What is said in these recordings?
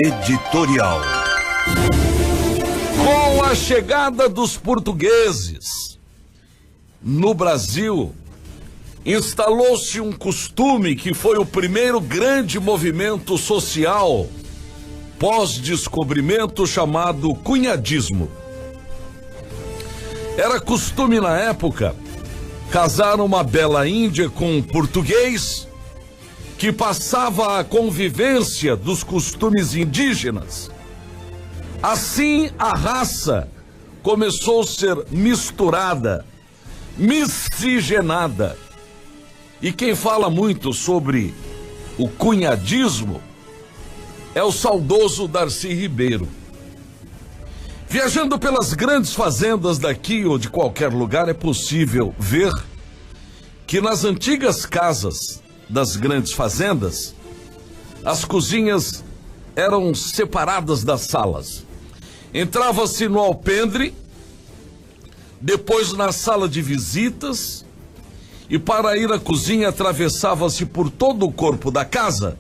Editorial. Com a chegada dos portugueses no Brasil, instalou-se um costume que foi o primeiro grande movimento social pós-descobrimento, chamado cunhadismo. Era costume na época casar uma bela índia com um português que passava a convivência dos costumes indígenas. Assim, a raça começou a ser misturada, miscigenada. E quem fala muito sobre o cunhadismo é o saudoso Darcy Ribeiro. Viajando pelas grandes fazendas daqui ou de qualquer lugar, é possível ver que nas antigas casas das grandes fazendas, as cozinhas eram separadas das salas. Entrava-se no alpendre, depois na sala de visitas, e para ir à cozinha atravessava-se por todo o corpo da casa,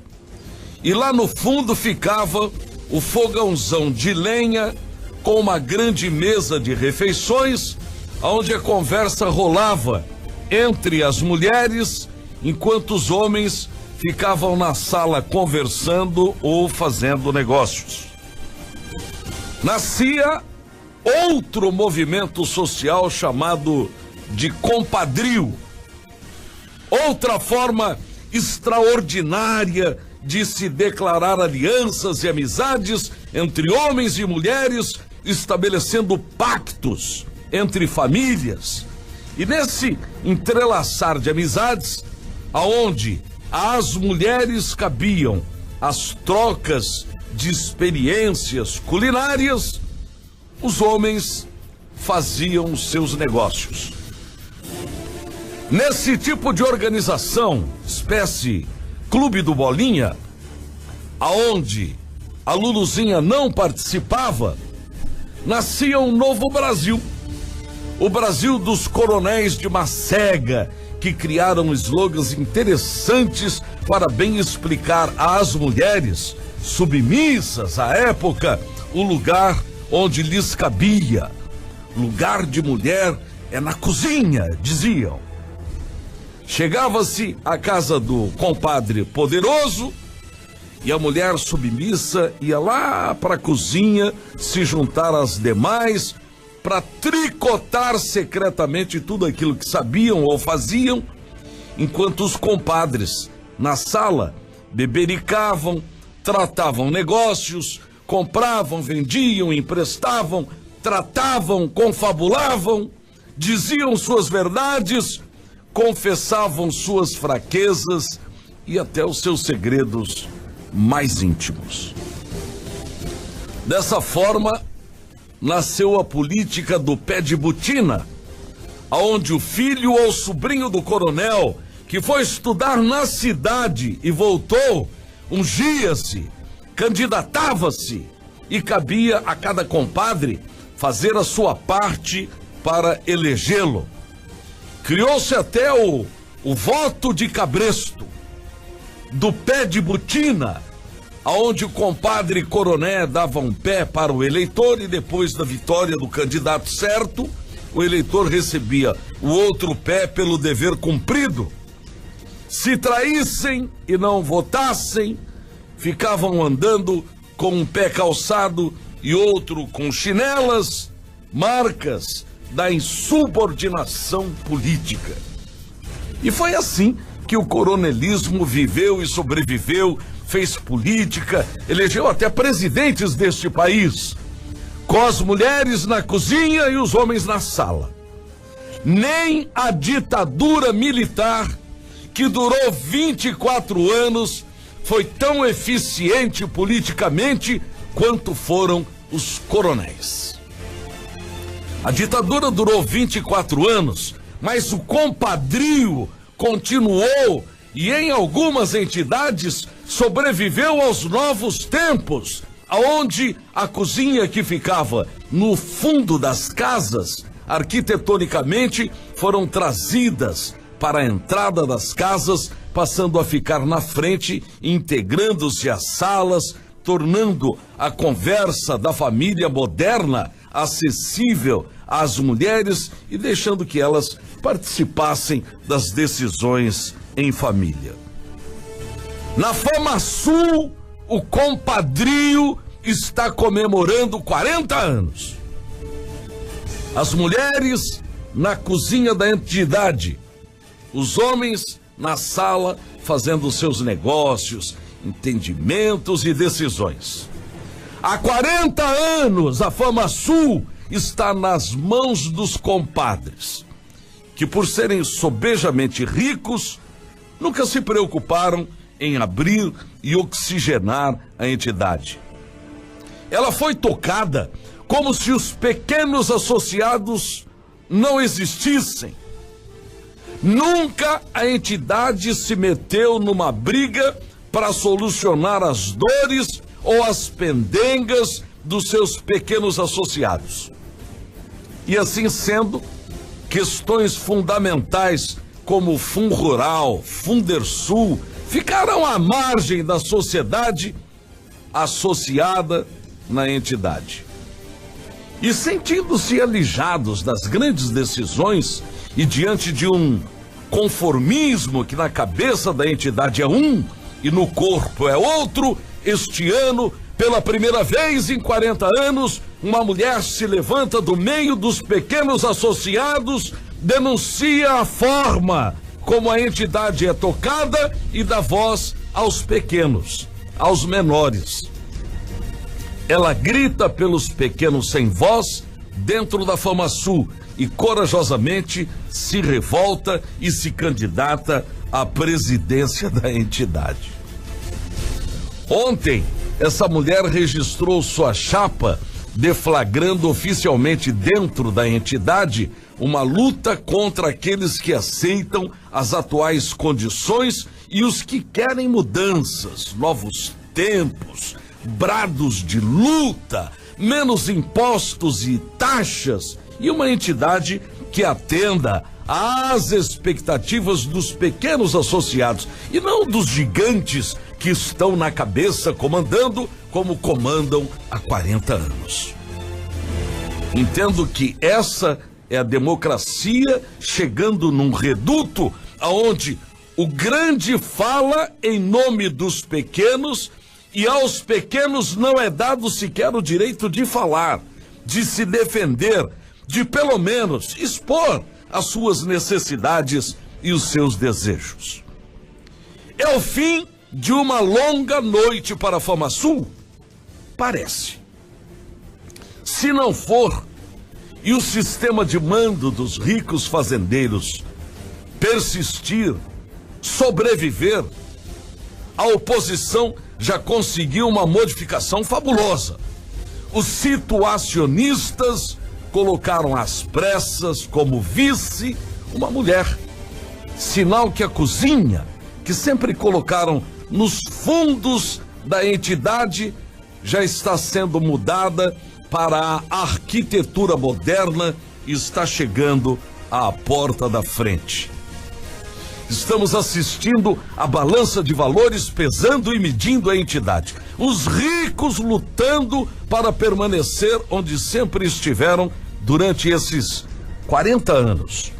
e lá no fundo ficava o fogãozão de lenha com uma grande mesa de refeições, onde a conversa rolava entre as mulheres, enquanto os homens ficavam na sala conversando ou fazendo negócios. Nascia outro movimento social chamado de compadrio, outra forma extraordinária de se declarar alianças e amizades entre homens e mulheres, estabelecendo pactos entre famílias. E nesse entrelaçar de amizades, aonde às mulheres cabiam as trocas de experiências culinárias, os homens faziam seus negócios. Nesse tipo de organização, espécie Clube do Bolinha, aonde a Luluzinha não participava, nascia um novo Brasil. O Brasil dos coronéis de Macega, que criaram slogans interessantes para bem explicar às mulheres submissas à época o lugar onde lhes cabia. Lugar de mulher é na cozinha, diziam. Chegava-se à casa do compadre poderoso e a mulher submissa ia lá para a cozinha se juntar às demais para tricotar secretamente tudo aquilo que sabiam ou faziam, enquanto os compadres na sala bebericavam, tratavam negócios, compravam, vendiam, emprestavam, tratavam, confabulavam, diziam suas verdades, confessavam suas fraquezas e até os seus segredos mais íntimos. Dessa forma, nasceu a política do pé de botina, onde o filho ou sobrinho do coronel, que foi estudar na cidade e voltou, ungia-se, candidatava-se e cabia a cada compadre fazer a sua parte para elegê-lo. Criou-se até o voto de cabresto, do pé de botina, aonde o compadre coroné dava um pé para o eleitor e depois da vitória do candidato certo, o eleitor recebia o outro pé pelo dever cumprido. Se traíssem e não votassem, ficavam andando com um pé calçado e outro com chinelas, marcas da insubordinação política. E foi assim que o coronelismo viveu e sobreviveu, fez política, elegeu até presidentes deste país, com as mulheres na cozinha e os homens na sala. Nem a ditadura militar, que durou 24 anos, foi tão eficiente politicamente quanto foram os coronéis. A ditadura durou 24 anos, mas o compadrio continuou e em algumas entidades sobreviveu aos novos tempos, aonde a cozinha que ficava no fundo das casas, arquitetonicamente, foram trazidas para a entrada das casas, passando a ficar na frente, integrando-se às salas, tornando a conversa da família moderna acessível às mulheres e deixando que elas participassem das decisões em família. Na FamaSul, o compadrio está comemorando 40 anos. As mulheres na cozinha da entidade, os homens na sala fazendo seus negócios, entendimentos e decisões. Há 40 anos a FamaSul está nas mãos dos compadres, que por serem sobejamente ricos, nunca se preocuparam em abrir e oxigenar a entidade. Ela foi tocada como se os pequenos associados não existissem. Nunca a entidade se meteu numa briga para solucionar as dores ou as pendengas dos seus pequenos associados. E assim sendo, questões fundamentais como o FunRural, Fundersul, ficaram à margem da sociedade associada na entidade. E sentindo-se alijados das grandes decisões e diante de um conformismo que na cabeça da entidade é um e no corpo é outro, este ano, pela primeira vez em 40 anos, uma mulher se levanta do meio dos pequenos associados, denuncia a forma como a entidade é tocada e dá voz aos pequenos, aos menores. Ela grita pelos pequenos sem voz dentro da FamaSul e corajosamente se revolta e se candidata à presidência da entidade. Ontem, essa mulher registrou sua chapa, deflagrando oficialmente dentro da entidade uma luta contra aqueles que aceitam as atuais condições e os que querem mudanças, novos tempos, brados de luta, menos impostos e taxas e uma entidade que atenda às expectativas dos pequenos associados e não dos gigantes que estão na cabeça comandando como comandam há 40 anos. Entendo que essa é a democracia chegando num reduto aonde o grande fala em nome dos pequenos e aos pequenos não é dado sequer o direito de falar, de se defender, de pelo menos expor as suas necessidades e os seus desejos. É o fim de uma longa noite para a FamaSul? Parece. Se não for, e o sistema de mando dos ricos fazendeiros persistir, sobreviver, a oposição já conseguiu uma modificação fabulosa. Os situacionistas colocaram às pressas como vice uma mulher. Sinal que a cozinha, que sempre colocaram nos fundos da entidade, já está sendo mudada para a arquitetura moderna e está chegando à porta da frente. Estamos assistindo a balança de valores pesando e medindo a entidade. Os ricos lutando para permanecer onde sempre estiveram durante esses 40 anos.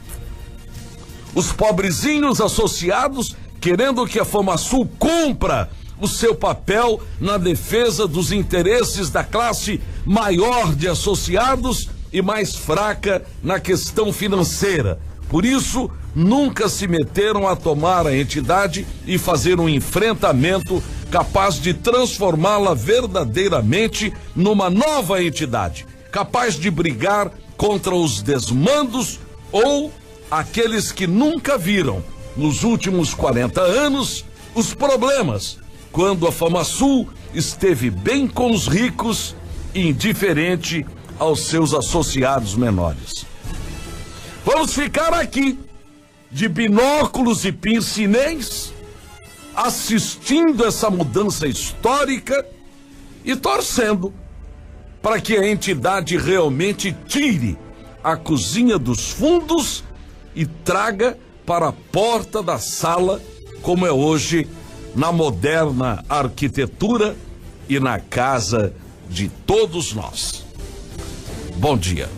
Os pobrezinhos associados querendo que a FamaSul cumpra o seu papel na defesa dos interesses da classe maior de associados e mais fraca na questão financeira. Por isso, nunca se meteram a tomar a entidade e fazer um enfrentamento capaz de transformá-la verdadeiramente numa nova entidade, capaz de brigar contra os desmandos ou aqueles que nunca viram, nos últimos 40 anos, os problemas, quando a FamaSul esteve bem com os ricos e indiferente aos seus associados menores. Vamos ficar aqui, de binóculos e pince-nez, assistindo essa mudança histórica e torcendo para que a entidade realmente tire a cozinha dos fundos e traga para a porta da sala, como é hoje na moderna arquitetura, e na casa de todos nós. Bom dia.